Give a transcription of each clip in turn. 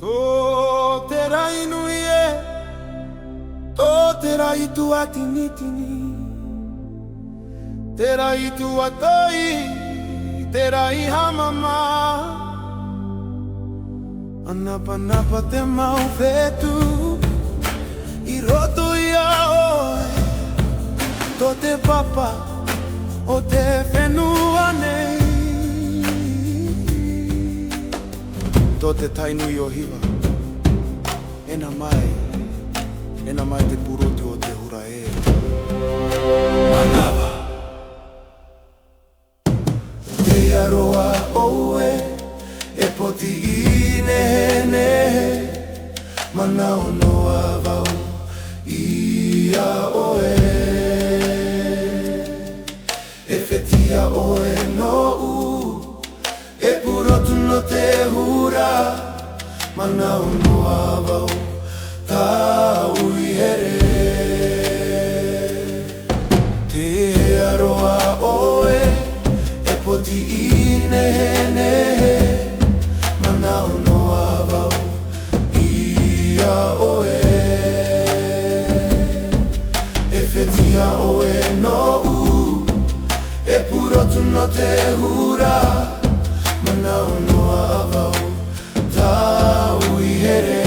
Tō te rai nui e, tō te rai tua tini tini, te rai tua toi, te rai hamama. Anapa napa te mau whetu, i roto i a oe, tō te papa o te whenua nei. Tō te tainui o hiwa, ena mai te purotu o te hura e. Manawa te aroa oue, e poti i nehe, mana o noa vau i a oe. E whetia oe no u, e purotu no te hura, mana o noa vau tau i here. Te aroa oe, e poti i nehe, mana o noa vau i a oe. E whetia oe no u, e purotu no te hura, mana o noa vau tau i here.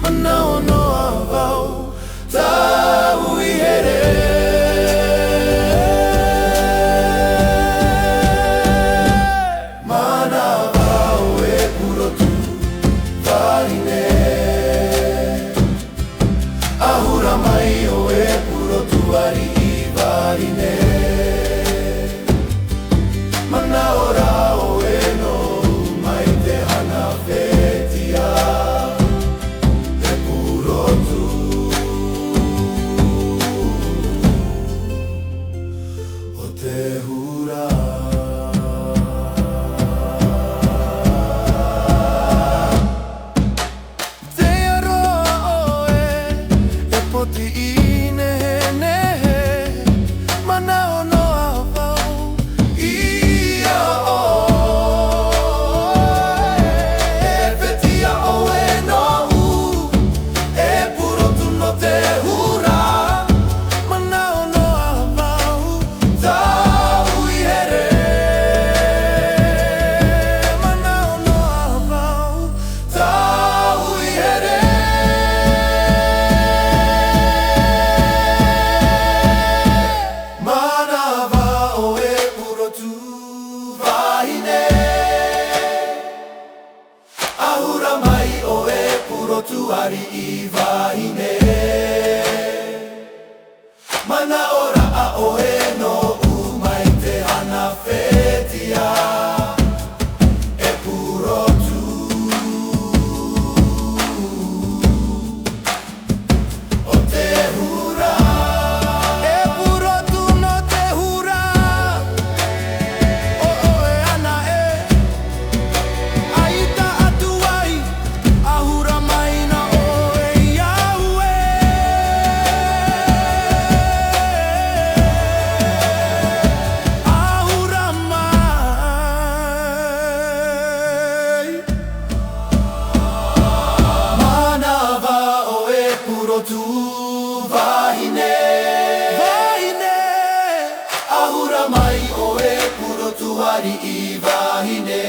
Mana o noa vau tau i here. Mana vau e purotu wahine, ahura mai o e purotu ari i wahine. Mana ora o e no mai te hana whetia, e purotu o te hura. Te aroa oe, e poti i nehe, mana o noa vau i a oe. E whetia oe no u, e purotu no te hura, mana o noa vau tau i here. Mana o noa vau tau i here. Mana vau e purotu wahine, ahura mai o e purotu ari i wahine. Mana ora a oe no u mai te hana whetia, e purotu o te hura. E purotu no te hura, o oe ana e, aita atu ai, ahura mai na oe i aue. Ahura mai. Mana vau e purotu wahine, ahura mai o e purotu ari i wahine.